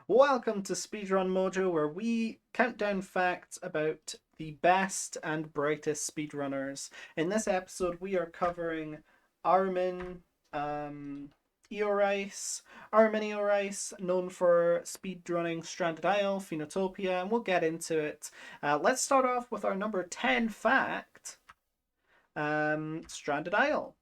Welcome to Speedrun Mojo, where we count down facts about the best and brightest speedrunners. In this episode, we are covering Arumin Eorice, Arumin Eorice, known for speedrunning Stranded Isle, Phenotopia, and we'll get into it. Let's start off with our number 10 fact, Stranded Isle.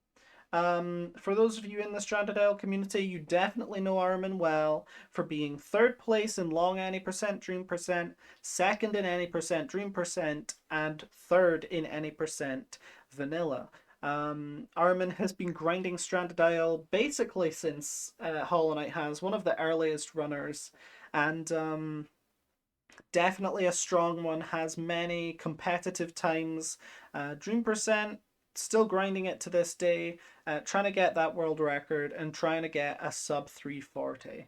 For those of you in the Stranded Isle community, you definitely know Armin well for being third place in long any percent dream percent, second in any percent dream percent, and third in any percent vanilla. Armin has been grinding Stranded Isle basically since Hollow Knight has, one of the earliest runners, and definitely a strong one, has many competitive times. Dream percent, still grinding it to this day, trying to get that world record and trying to get a sub 340.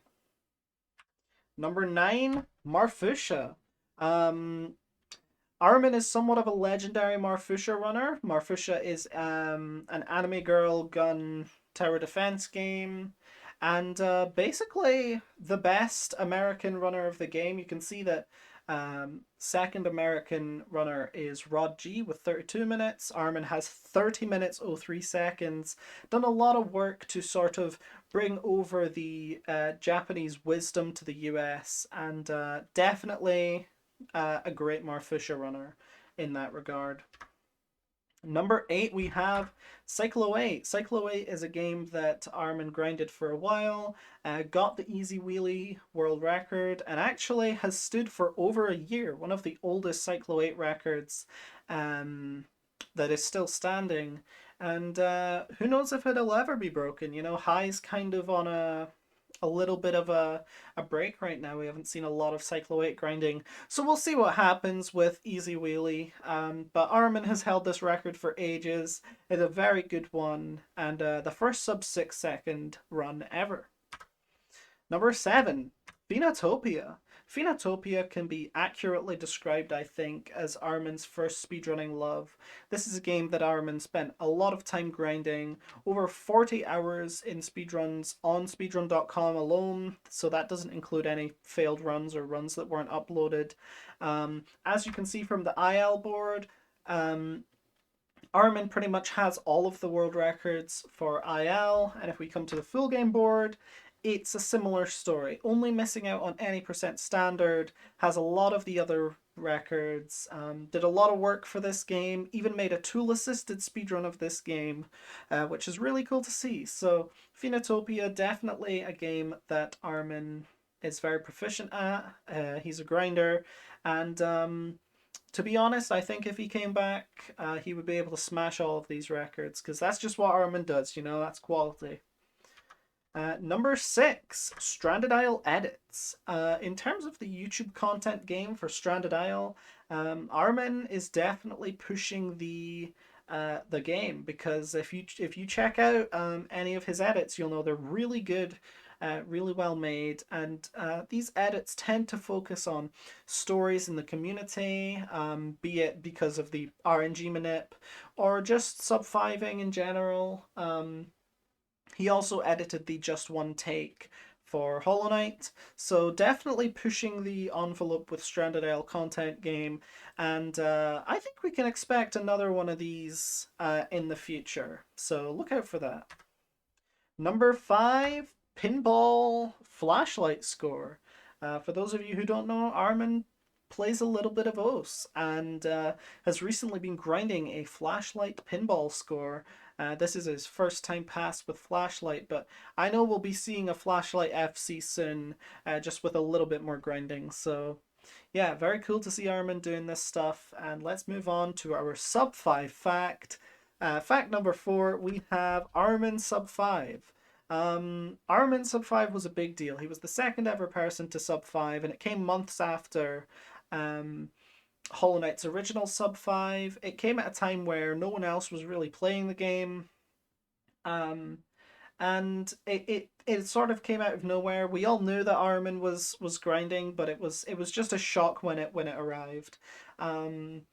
Number 9, Marfusha. Um, Armin is somewhat of a legendary Marfusha runner. Marfusha is an anime girl gun tower defense game, and basically the best American runner of the game. You can see that second American runner is Rod G with 32 minutes. Armin has 30 minutes 03 seconds. Done a lot of work to sort of bring over the Japanese wisdom to the US, and definitely a great Marfusha runner in that regard. Number 8, we have Cyclo 8. Cyclo 8 is a game that Armin grinded for a while, got the Easy Wheelie world record, and actually has stood for over a year. One of the oldest Cyclo 8 records that is still standing. And who knows if it'll ever be broken? You know, High's kind of on a little bit of a break right now. We haven't seen a lot of Cyclo 8 grinding. So we'll see what happens with Easy Wheelie. But Armin has held this record for ages. It's a very good one, and the first sub 6 second run ever. Number 7, Phenotopia. Phenotopia can be accurately described, I think, as Armin's first speedrunning love. This is a game that Armin spent a lot of time grinding, over 40 hours in speedruns on speedrun.com alone, so that doesn't include any failed runs or runs that weren't uploaded. As you can see from the IL board, Armin pretty much has all of the world records for IL, and if we come to the full game board, it's a similar story. Only missing out on any percent standard, has a lot of the other records, did a lot of work for this game, even made a tool assisted speedrun of this game, which is really cool to see. So, Phenotopia, definitely a game that Armin is very proficient at. He's a grinder, and to be honest, I think if he came back, he would be able to smash all of these records because that's just what Armin does, you know, that's quality. Number 6, Stranded Isle edits. In terms of the YouTube content game for Stranded Isle, Armin is definitely pushing the game because if you check out any of his edits, you'll know they're really good, really well made, and these edits tend to focus on stories in the community, be it because of the RNG manip or just sub 5ing in general. He also edited the Just One Take for Hollow Knight, so definitely pushing the envelope with Stranded Isle content game, and I think we can expect another one of these in the future, so look out for that. Number 5, Pinball Flashlight Score. For those of you who don't know, Armin plays a little bit of OS and has recently been grinding a flashlight pinball score. This is his first time pass with flashlight, but I know we'll be seeing a flashlight FC soon, just with a little bit more grinding. So yeah, very cool to see Armin doing this stuff. And let's move on to our sub 5 fact. Fact number 4, we have Armin sub 5. Armin sub 5 was a big deal. He was the second ever person to sub 5, and it came months after um, Hollow Knight's original sub 5. It came at a time where no one else was really playing the game. Um, and it sort of came out of nowhere. We all knew that Armin was grinding, but it was just a shock when it arrived. Um,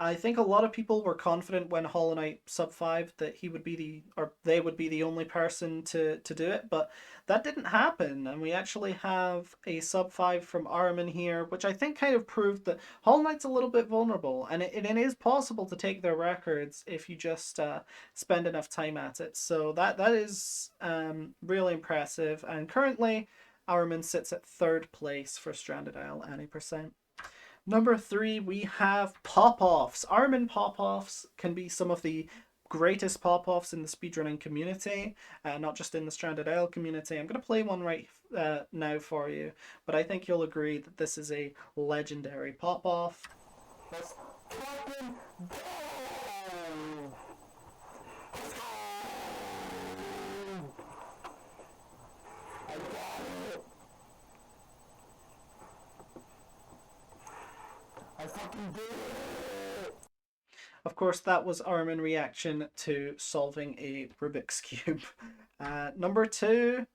I think a lot of people were confident when Hollow Knight sub 5 that he would be or they would be the only person to do it, but that didn't happen. And we actually have a sub 5 from Arumin here, which I think kind of proved that Hollow Knight's a little bit vulnerable, and it is possible to take their records if you just spend enough time at it. So that is really impressive. And currently, Arumin sits at third place for Stranded Isle, any percent. Number three, we have pop-offs. Armin pop-offs can be some of the greatest pop-offs in the speedrunning community, not just in the Stranded Isle community. I'm going to play one right now for you, but I think you'll agree that this is a legendary pop-off. Let's fucking go! I got it! I fucking did it! Of course, that was Armin reaction to solving a Rubik's Cube. Number two,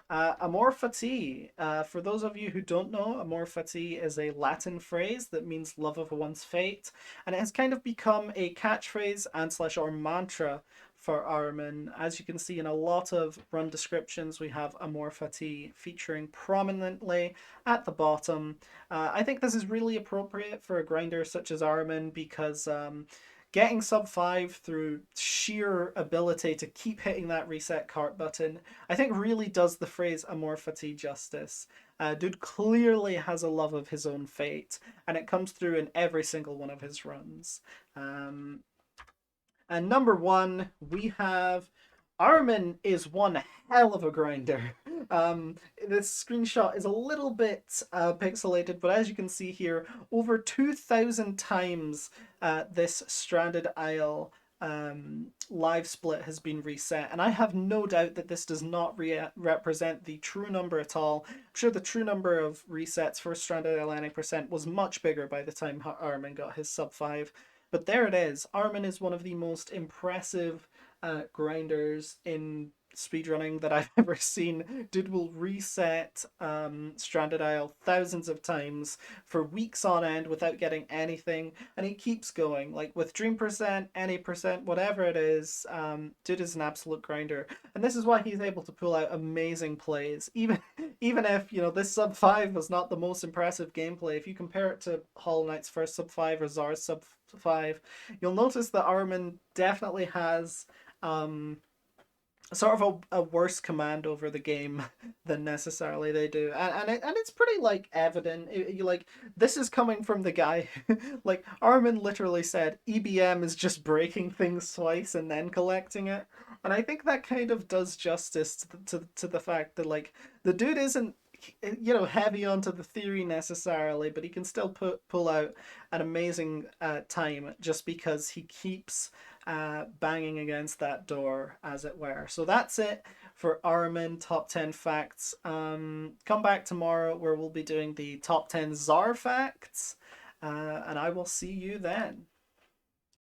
amor fati. For those of you who don't know, amor fati is a Latin phrase that means love of one's fate, and it has kind of become a catchphrase and slash or mantra for Armin. As you can see in a lot of run descriptions, we have amor fati featuring prominently at the bottom. I think this is really appropriate for a grinder such as Armin because getting sub 5 through sheer ability to keep hitting that reset cart button, I think really does the phrase amor fati justice. Dude clearly has a love of his own fate, and it comes through in every single one of his runs. And number one, we have Armin is one hell of a grinder. This screenshot is a little bit pixelated, but as you can see here, over 2,000 times this Stranded Isle live split has been reset, and I have no doubt that this does not represent the true number at all. I'm sure the true number of resets for Stranded Isle 90% was much bigger by the time Armin got his sub 5. But there it is. Armin is one of the most impressive grinders in speedrunning that I've ever seen. Dude will reset Stranded Isle thousands of times for weeks on end without getting anything, and he keeps going. Like with Dream Percent, any percent, whatever it is, dude is an absolute grinder, and this is why he's able to pull out amazing plays. Even if this sub 5 was not the most impressive gameplay, if you compare it to Hollow Knight's first sub 5 or Zar's sub 5, you'll notice that Armin definitely has sort of a worse command over the game than necessarily they do, and it's pretty like evident. You like this is coming from the guy like Armin literally said EBM is just breaking things twice and then collecting it, and I think that kind of does justice to the fact that like the dude isn't heavy onto the theory necessarily, but he can still pull out an amazing time just because he keeps banging against that door, as it were. So that's it for Arumin top 10 facts. Come back tomorrow where we'll be doing the top 10 Zar facts, and I will see you then.